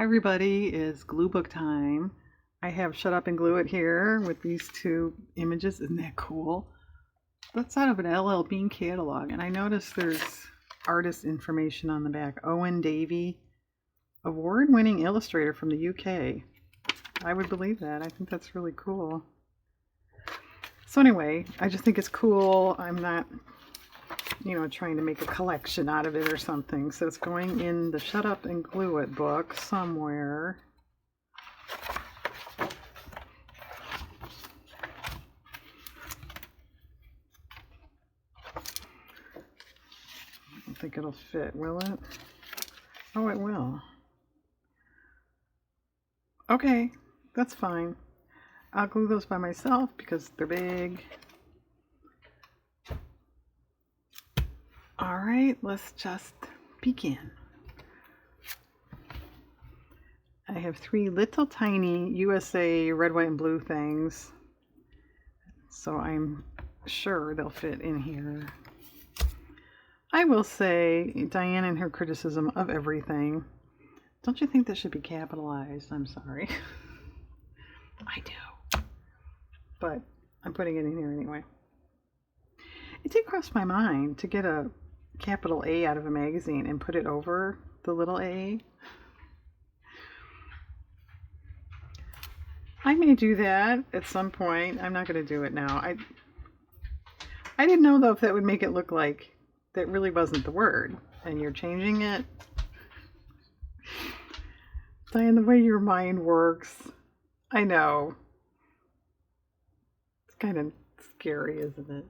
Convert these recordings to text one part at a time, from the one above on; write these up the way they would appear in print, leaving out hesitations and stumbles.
Hi everybody, it's glue book time. I have Shut Up and Glue It here with these two images. Isn't that cool? That's out of an LL Bean catalog, and I noticed there's artist information on the back. Owen Davey, award-winning illustrator from the UK. I would believe that. I think that's really cool. So anyway, I just think it's cool. I'm not, trying to make a collection out of it or something. So it's going in the Shut Up and Glue It book somewhere. I don't think it'll fit, will it? Oh, it will. Okay, that's fine. I'll glue those by myself because they're big. All right, let's just begin. I have 3 little tiny USA red, white, and blue things. So I'm sure they'll fit in here. I will say, Diane and her criticism of everything. Don't you think this should be capitalized? I'm sorry. I do. But I'm putting it in here anyway. It did cross my mind to get a capital A out of a magazine and put it over the little a. I may do that at some point. I'm not going to do it now. I didn't know though if that would make it look like that really wasn't the word and you're changing it. Diane, the way your mind works, I know. It's kind of scary, isn't it?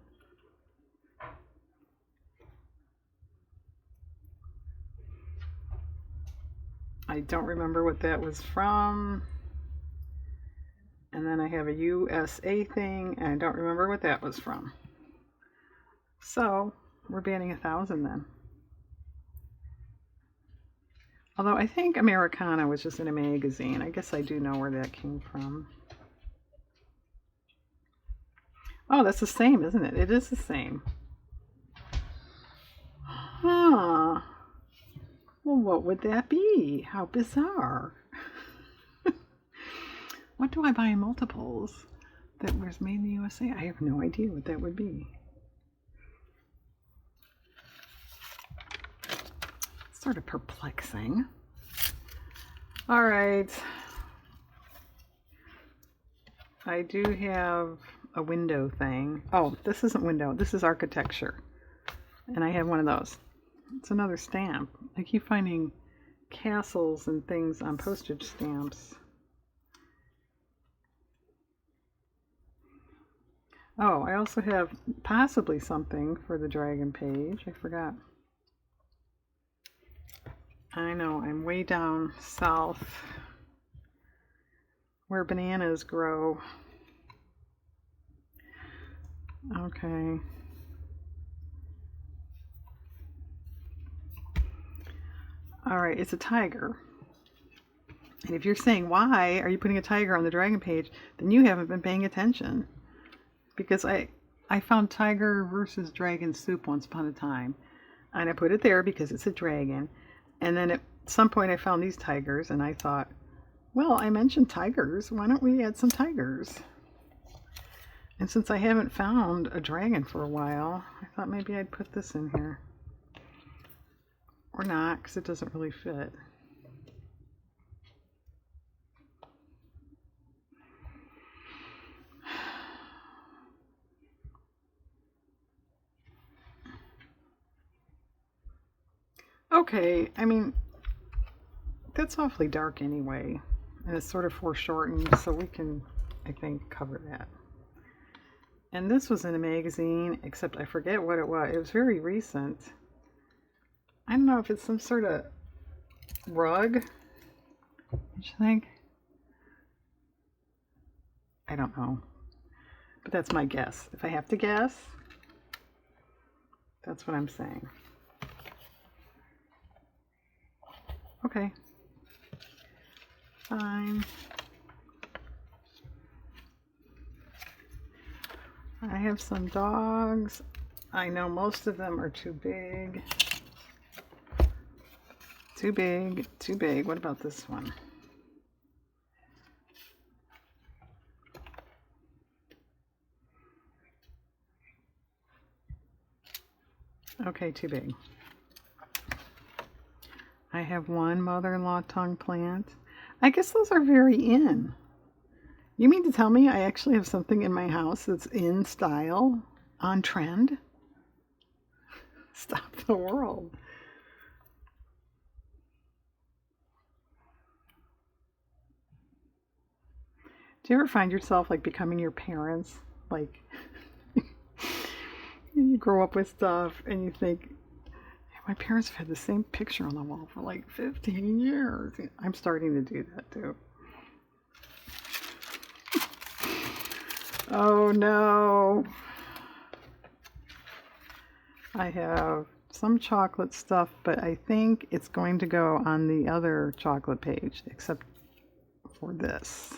I don't remember what that was from. And then I have a USA thing, and I don't remember what that was from. So, we're banning 1,000 then. Although I think Americana was just in a magazine. I guess I do know where that came from. Oh, that's the same, isn't it? It is the same. Huh. Well, what would that be? How bizarre. What do I buy in multiples that was made in the USA? I have no idea what that would be. Sort of perplexing. All right. I do have a window thing. Oh, this isn't window. This is architecture. And I have one of those. It's another stamp. I keep finding castles and things on postage stamps. Oh, I also have possibly something for the dragon page. I forgot. I know, I'm way down south where bananas grow. Okay. All right, it's a tiger. And if you're saying, why are you putting a tiger on the dragon page, then you haven't been paying attention. Because I found tiger versus dragon soup once upon a time. And I put it there because it's a dragon. And then at some point I found these tigers and I thought, well, I mentioned tigers. Why don't we add some tigers? And since I haven't found a dragon for a while, I thought maybe I'd put this in here. Or not, because it doesn't really fit. Okay, I mean, that's awfully dark anyway. And it's sort of foreshortened, so we can, I think, cover that. And this was in a magazine, except I forget what it was. It was very recent. I don't know if it's some sort of rug. What do you think? I don't know. But that's my guess. If I have to guess, that's what I'm saying. Okay. Fine. I have some dogs. I know most of them are too big Too big, too big. What about this one? Okay, too big. I have one mother-in-law tongue plant. I guess those are very in. You mean to tell me I actually have something in my house that's in style, on trend? Stop the world. Do you ever find yourself like becoming your parents? Like, you grow up with stuff and you think, my parents have had the same picture on the wall for like 15 years. I'm starting to do that too. Oh no. I have some chocolate stuff, but I think it's going to go on the other chocolate page, except for this.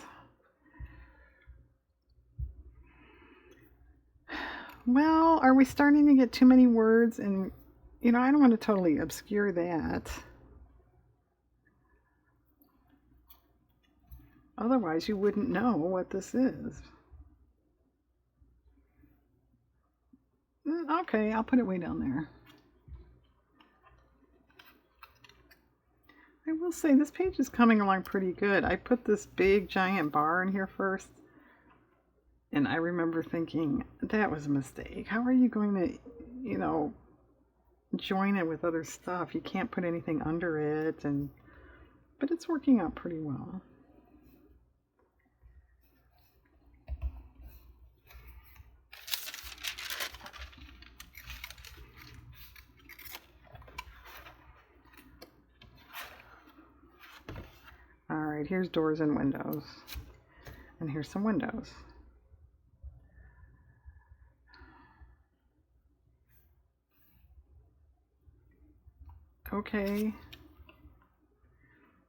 Well, are we starting to get too many words? And, you know, I don't want to totally obscure that. Otherwise, you wouldn't know what this is. Okay, I'll put it way down there. I will say this page is coming along pretty good. I put this big giant bar in here first. And I remember thinking, that was a mistake. How are you going to, you know, join it with other stuff? You can't put anything under it. But it's working out pretty well. Alright, here's doors and windows. And here's some windows. Okay.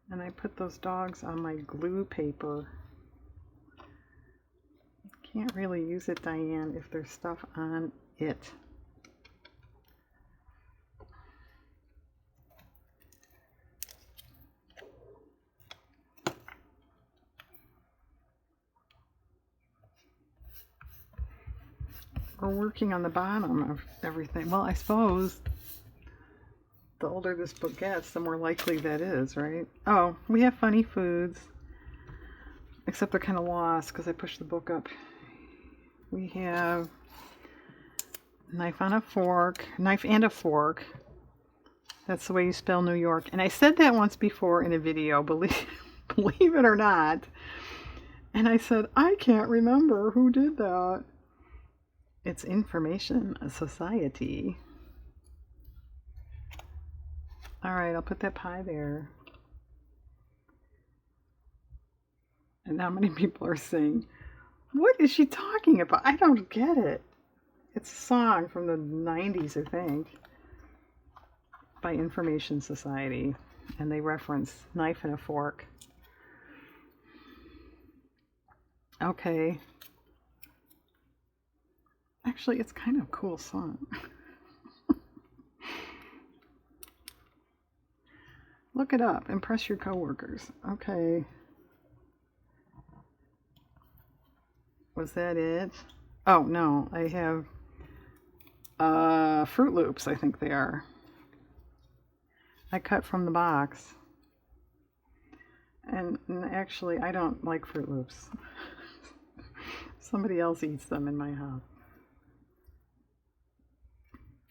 And I put those dogs on my glue paper. Can't really use it, Diane, if there's stuff on it. We're working on the bottom of everything. Well, I suppose the older this book gets, the more likely that is, right? Oh, we have funny foods. Except they're kind of lost because I pushed the book up. We have knife on a fork, knife and a fork. That's the way you spell New York. And I said that once before in a video, believe it or not. And I said, I can't remember who did that. It's Information Society. Alright, I'll put that pie there. And how many people are saying, what is she talking about? I don't get it. It's a song from the 90s, I think, by Information Society. And they reference knife and a fork. Okay. Actually, it's kind of a cool song. Look it up. Impress your coworkers. Okay. Was that it? Oh, no. I have Fruit Loops, I think they are. I cut from the box. And actually, I don't like Fruit Loops. Somebody else eats them in my house.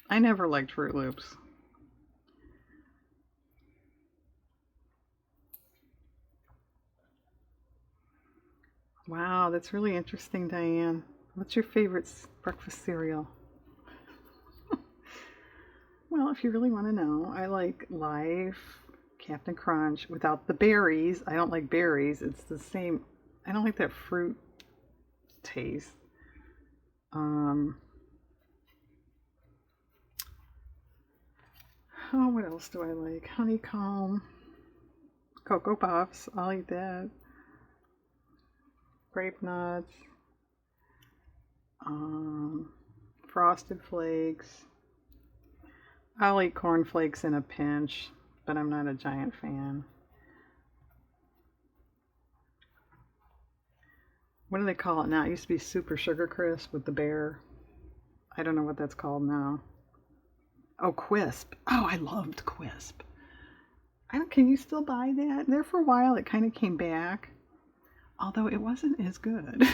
I never liked Fruit Loops. Wow, that's really interesting, Diane. What's your favorite breakfast cereal? Well, if you really want to know, I like Life, Captain Crunch, without the berries. I don't like berries. It's the same. I don't like that fruit taste. Oh, what else do I like? Honeycomb, Cocoa Puffs. I'll eat that. Grape nuts, Frosted Flakes. I'll eat Corn Flakes in a pinch. but I'm not a giant fan. What do they call it now? It used to be Super Sugar Crisp with the bear. I don't know what that's called now. Oh, Quisp. Oh, I loved Quisp. Can you still buy that? There for a while it kind of came back, although it wasn't as good.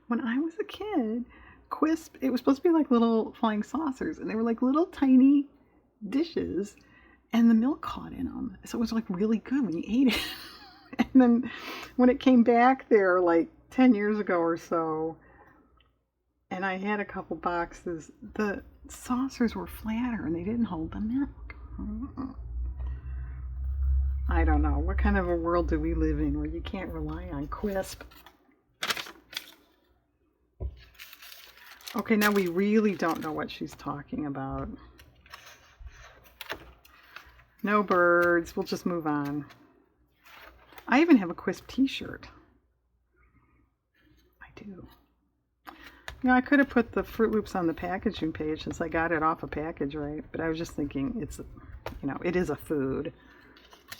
When I was a kid, Quisp, it was supposed to be like little flying saucers, and they were like little tiny dishes, and the milk caught in them. So it was like really good when you ate it. And then when it came back there like 10 years ago or so, and I had a couple boxes, the saucers were flatter and they didn't hold the milk. I don't know. What kind of a world do we live in where you can't rely on Quisp? Okay, now we really don't know what she's talking about. No birds. We'll just move on. I even have a Quisp t-shirt. I do. You know, I could have put the Fruit Loops on the packaging page since I got it off a package, right? But I was just thinking it's, you know, it is a food.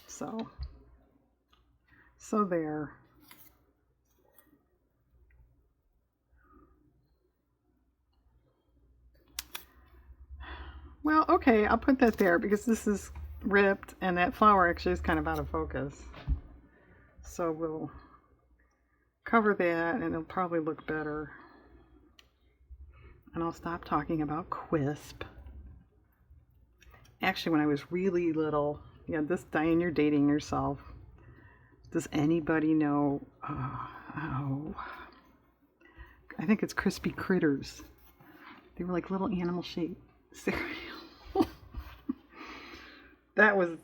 So there. Well, okay, I'll put that there because this is ripped and that flower actually is kind of out of focus. So we'll cover that and it'll probably look better. And I'll stop talking about Quisp. Actually, when I was really little, yeah, this Diane, you're dating yourself. Does anybody know? Oh, I think it's Crispy Critters. They were like little animal shaped cereal. That was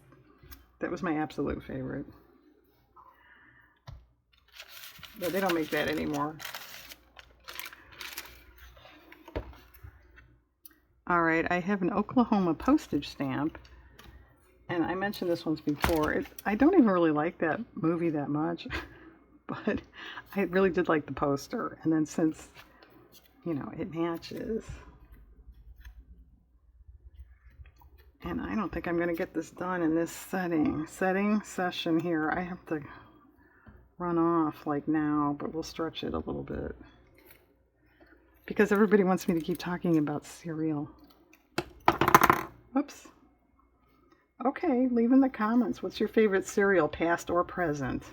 my absolute favorite. But they don't make that anymore. All right, I have an Oklahoma postage stamp. And I mentioned this once before. I don't even really like that movie that much. But I really did like the poster. And then since, you know, it matches. And I don't think I'm going to get this done in this session here. I have to run off like now, but we'll stretch it a little bit. Because everybody wants me to keep talking about cereal. Whoops. Okay, leave in the comments. What's your favorite cereal, past or present?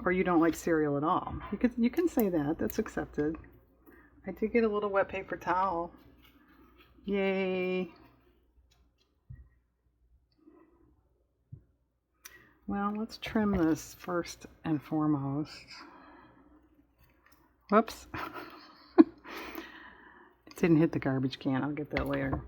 Or you don't like cereal at all. You can say that. That's accepted. I did get a little wet paper towel. Yay. Well, let's trim this first and foremost. Whoops. It didn't hit the garbage can. I'll get that later.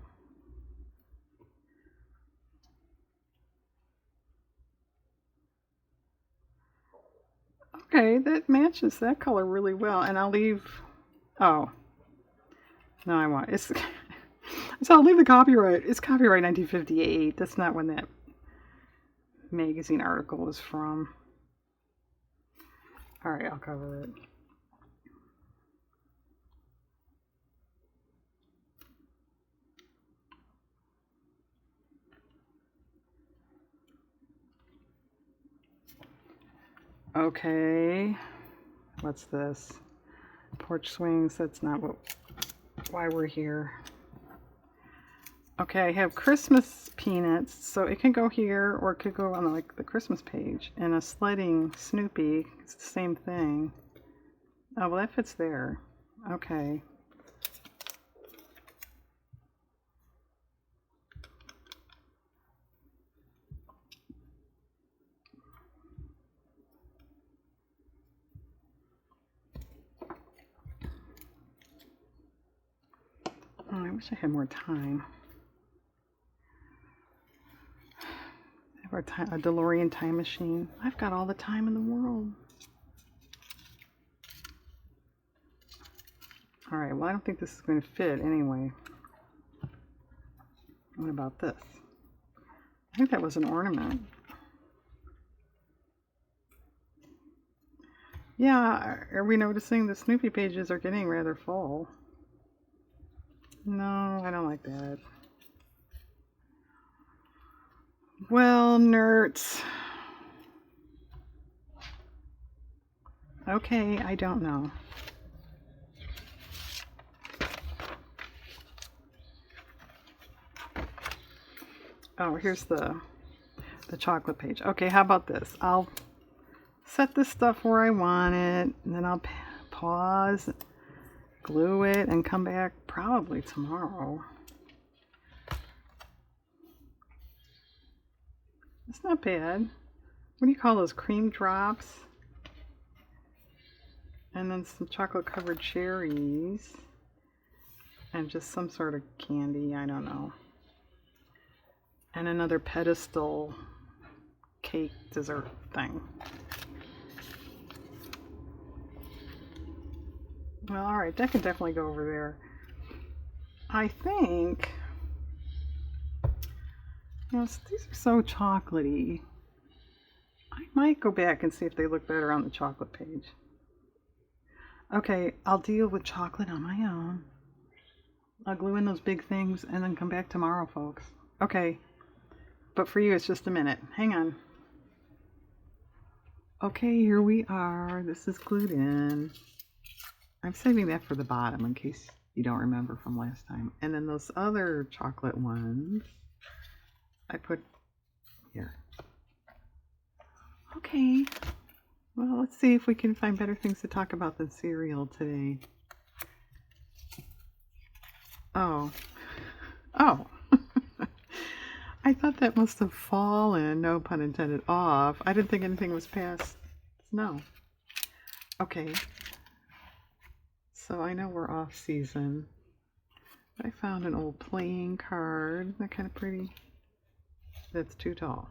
Okay, that matches that color really well. And I'll leave... Oh. No, I won't. So I'll leave the copyright. It's copyright 1958. That's not when that magazine article is from. All right, I'll cover it. Okay, what's this? Porch swings. That's not why we're here. Okay, I have Christmas peanuts, so it can go here or it could go on like the Christmas page. And a sledding Snoopy, it's the same thing. Oh, well, that fits there. Okay. Oh, I wish I had more time. Or a DeLorean time machine. I've got all the time in the world. Alright, well, I don't think this is going to fit anyway. What about this? I think that was an ornament. Yeah, are we noticing the Snoopy pages are getting rather full? No, I don't like that. Well, nerds. Okay, I don't know. Oh, here's the chocolate page. Okay, how about this? I'll set this stuff where I want it, and then I'll pause, glue it, and come back probably tomorrow. It's not bad. What do you call those? Cream drops? And then some chocolate covered cherries. And just some sort of candy, I don't know. And another pedestal cake dessert thing. Well, alright, that could definitely go over there. I think, yes, these are so chocolatey. I might go back and see if they look better on the chocolate page. Okay, I'll deal with chocolate on my own. I'll glue in those big things and then come back tomorrow, folks. Okay, but for you it's just a minute. Hang on. Okay, here we are. This is glued in. I'm saving that for the bottom in case you don't remember from last time. And then those other chocolate ones I put here. Okay. Well, let's see if we can find better things to talk about than cereal today. Oh. Oh. I thought that must have fallen, no pun intended, off. I didn't think anything was past snow. Okay. So I know we're off season. I found an old playing card. Isn't that kind of pretty? That's too tall.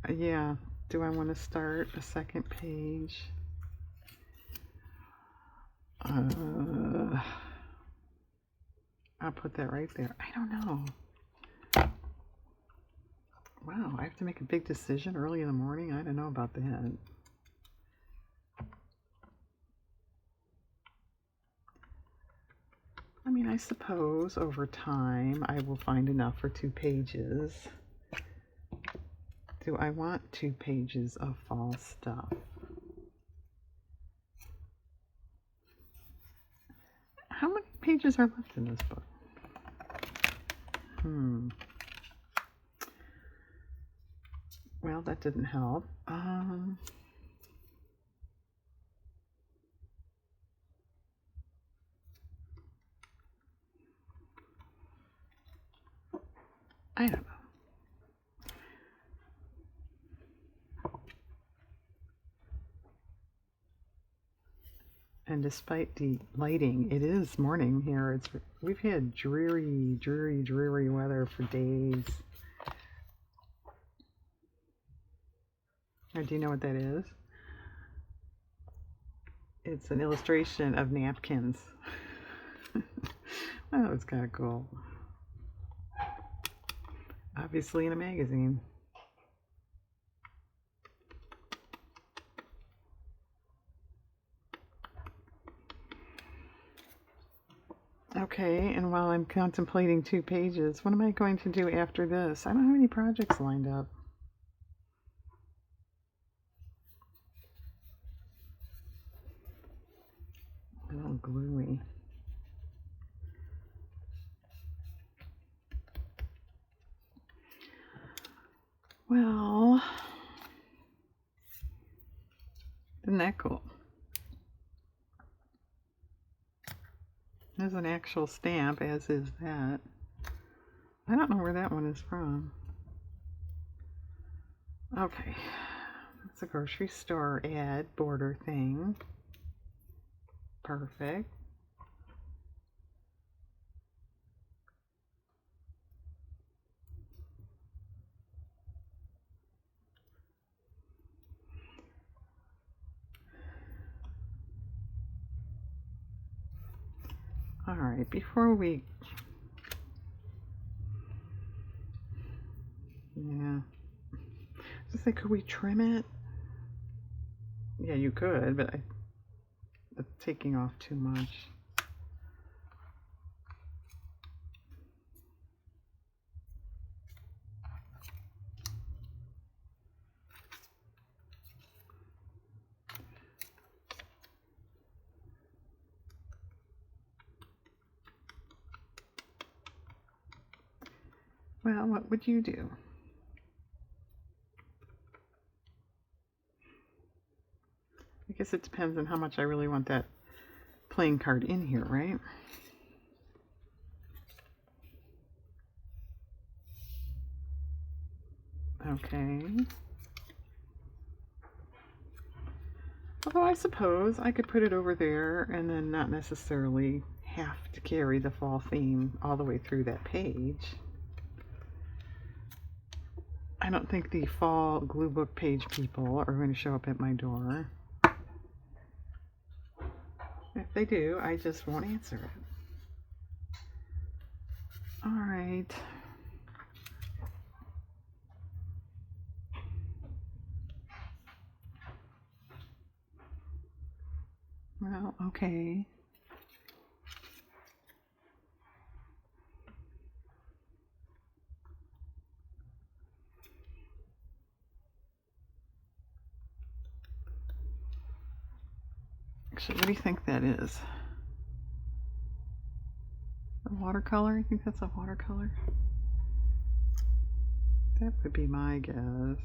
Yeah. Do I want to start a second page? I'll put that right there. I don't know. Wow, I have to make a big decision early in the morning? I don't know about that. I mean, I suppose over time I will find enough for 2 pages. Do I want 2 pages of fall stuff? How many pages are left in this book? Well, that didn't help. I don't know. And despite the lighting, it is morning here. We've had dreary, dreary, dreary weather for days. Or do you know what that is? It's an illustration of napkins. Oh, it's kind of cool. Obviously in a magazine. Okay, and while I'm contemplating 2 pages, what am I going to do after this? I don't have any projects lined up. A little gluey. Well, isn't that cool? There's an actual stamp, as is that. I don't know where that one is from. Okay, it's a grocery store ad border thing. Perfect. All right, before we... Yeah. say, could we trim it? Yeah, you could, but it's taking off too much. Well, what would you do? I guess it depends on how much I really want that playing card in here, right? Okay. Although I suppose I could put it over there and then not necessarily have to carry the fall theme all the way through that page. I don't think the fall glue book page people are going to show up at my door. If they do, I just won't answer it. All right. Well, okay. Actually, what do you think that is? A watercolor? You think that's a watercolor? That would be my guess.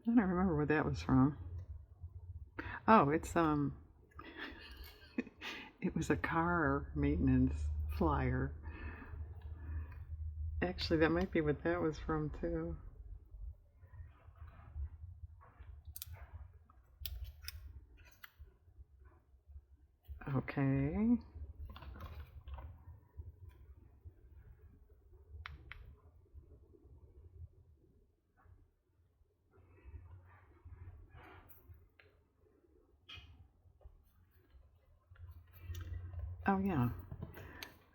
I don't remember where that was from. Oh, it's it was a car maintenance flyer. Actually, that might be what that was from too. Okay. Oh yeah,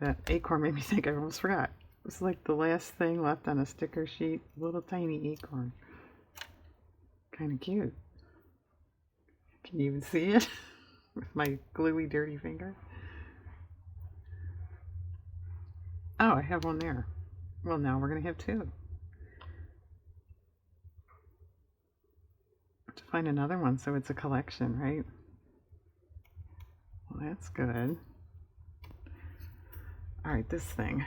that acorn made me think I almost forgot. It was like the last thing left on a sticker sheet. Little tiny acorn. Kind of cute. Can you even see it? With my gluey, dirty finger. Oh, I have one there. Well, now we're going to have two. To find another one so it's a collection, right? Well, that's good. All right, this thing.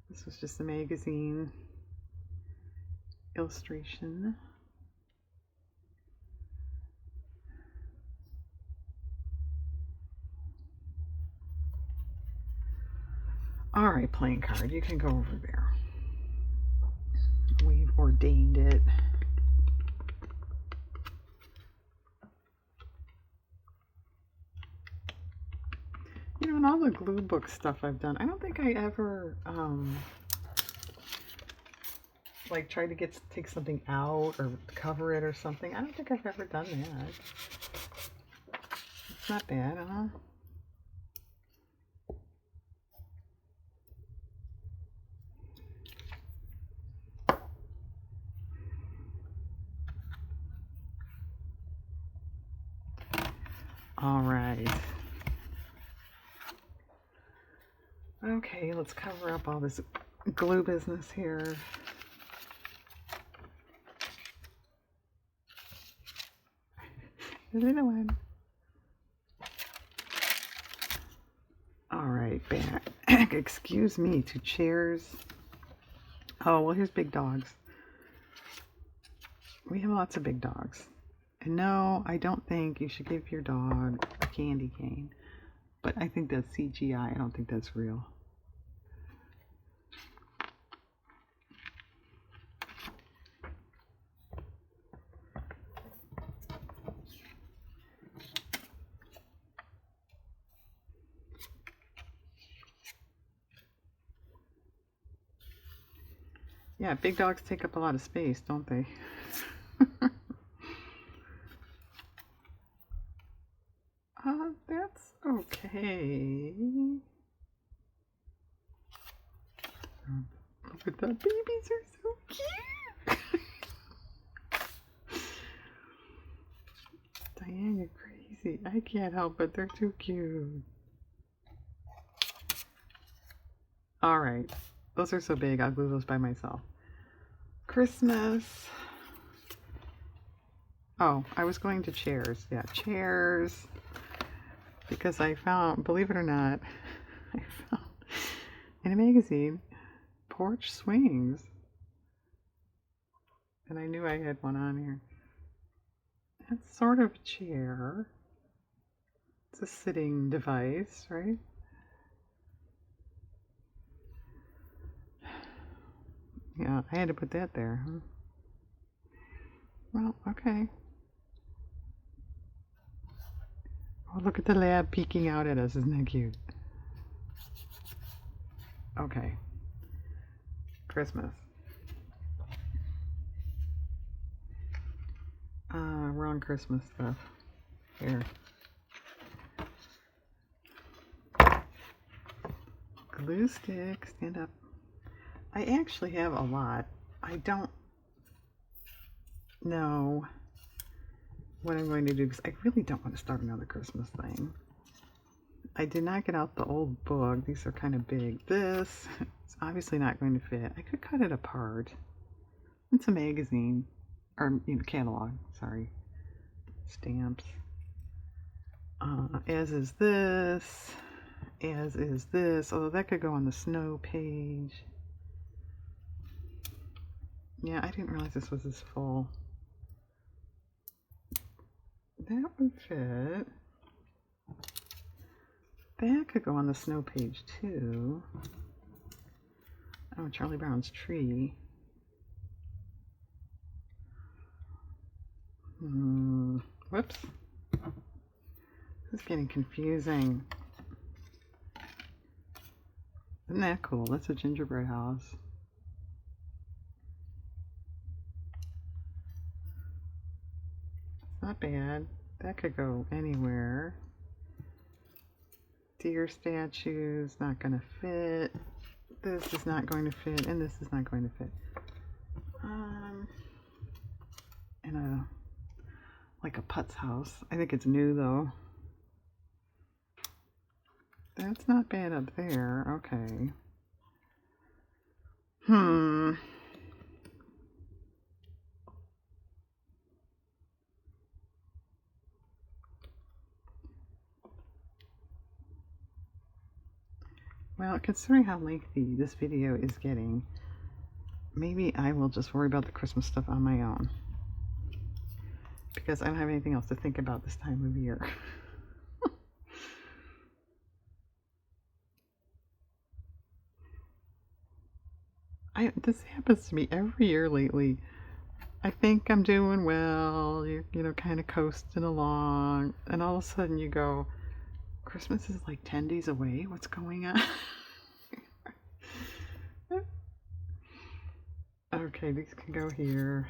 This was just a magazine illustration. All right, playing card, you can go over there. We've ordained it. You know, in all the glue book stuff I've done, I don't think I ever like tried to take something out or cover it or something. I don't think I've ever done that. It's not bad, huh? All right. Okay, let's cover up all this glue business here. There's another one. All right, back. Excuse me, to chairs. Oh, well, here's big dogs. We have lots of big dogs. And no, I don't think you should give your dog a candy cane. But I think that's CGI. I don't think that's real. Yeah, big dogs take up a lot of space, don't they? That's okay. Look at that. Babies are so cute. Diane, you're crazy. I can't help it. They're too cute. Alright. Those are so big, I'll glue those by myself. Christmas. Oh, I was going to chairs. Yeah, chairs. Because I found, believe it or not, I found in a magazine porch swings. And I knew I had one on here. It's sort of a chair. It's a sitting device, right? Yeah, I had to put that there, huh? Well, okay. Oh, look at the lab peeking out at us. Isn't that cute? Okay. Christmas. Wrong Christmas stuff. Here. Glue stick. Stand up. I actually have a lot. I don't know what I'm going to do because I really don't want to start another Christmas thing. I did not get out the old book. These are kind of big. This is obviously not going to fit. I could cut it apart. It's a magazine. Or, catalog. Sorry. Stamps. As is this. As is this. Although that could go on the snow page. Yeah, I didn't realize this was this full. That would fit. That could go on the snow page too. Oh, Charlie Brown's tree. Whoops. This is getting confusing. Isn't that cool? That's a gingerbread house. Not bad. That could go anywhere. Deer statues, not going to fit. This is not going to fit, and this is not going to fit. And like a putz house. I think it's new though. That's not bad up there. Okay. Well, considering how lengthy this video is getting, maybe I will just worry about the Christmas stuff on my own. Because I don't have anything else to think about this time of year. This happens to me every year lately. I think I'm doing well, you're kind of coasting along, and all of a sudden you go, Christmas is like 10 days away? What's going on? Okay, these can go here.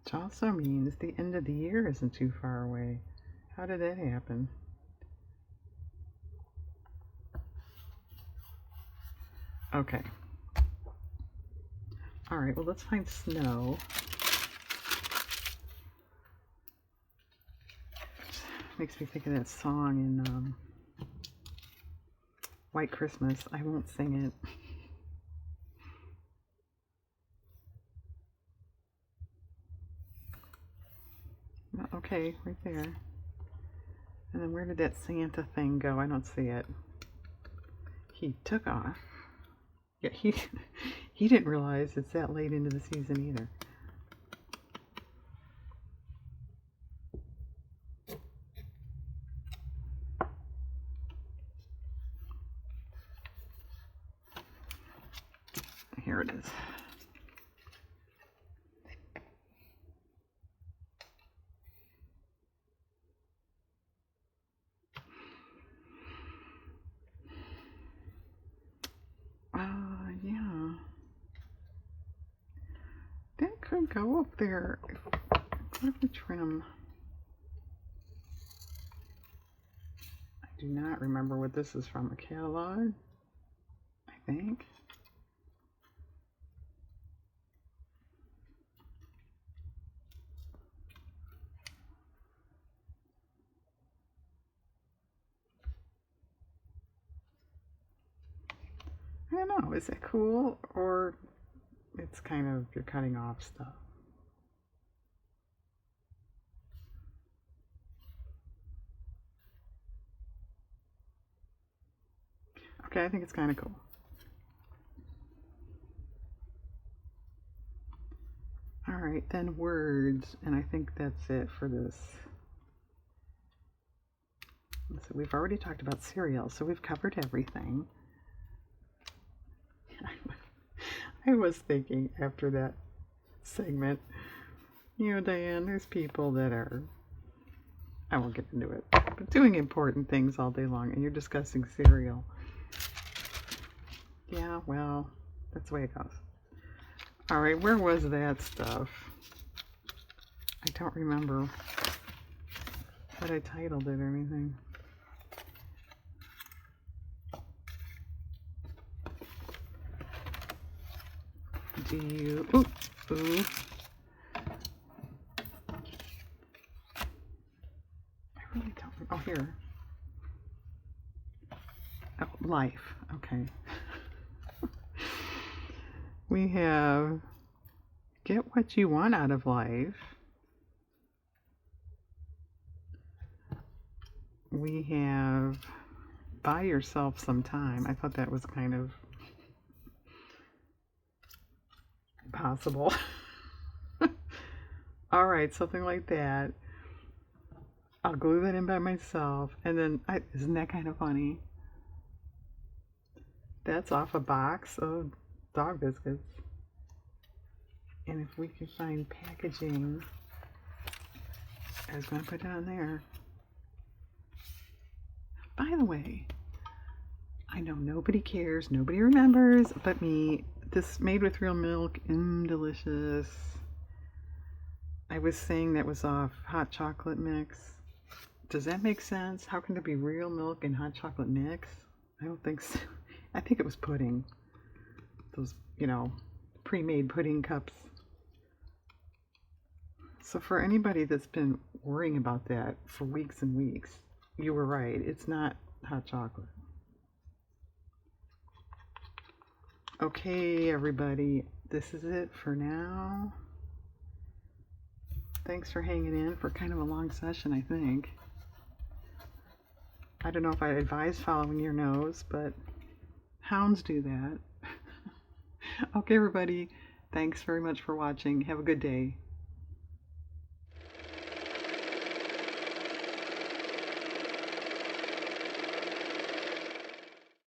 Which also means the end of the year isn't too far away. How did that happen? Okay. Alright, well let's find snow. Makes me think of that song in White Christmas. I won't sing it. Okay, right there. And then where did that Santa thing go? I don't see it. He took off. Yeah, he didn't realize it's that late into the season either. Here it is. Yeah. That could go up there. What if we trim? I do not remember what this is from. A catalog, I think. I don't know. Is it cool or it's kind of you're cutting off stuff? Okay, I think it's kind of cool. All right, then words, and I think that's it for this. So we've already talked about cereal, so we've covered everything. I was thinking after that segment, you know, Diane, there's people that are, I won't get into it, but doing important things all day long, and you're discussing cereal. Yeah, well, that's the way it goes. All right, where was that stuff? I don't remember what I titled it or anything. Do you... Ooh, ooh. I really don't... Oh, here. Oh, life. Okay. We have get what you want out of life. We have buy yourself some time. I thought that was kind of possible. All right, something like that. I'll glue that in by myself. And then, isn't that kind of funny? That's off a box of dog biscuits. And if we can find packaging, I was going to put it on there. By the way, I know nobody cares, nobody remembers but me. This made with real milk, delicious. I was saying that was off hot chocolate mix. Does that make sense? How can there be real milk in hot chocolate mix? I don't think so. I think it was pudding. Those, you know, pre-made pudding cups. So for anybody that's been worrying about that for weeks and weeks, you were right. It's not hot chocolate. Okay, everybody. This is it for now. Thanks for hanging in for kind of a long session, I think. I don't know if I advise following your nose, but hounds do that. Okay, everybody. Thanks very much for watching. Have a good day.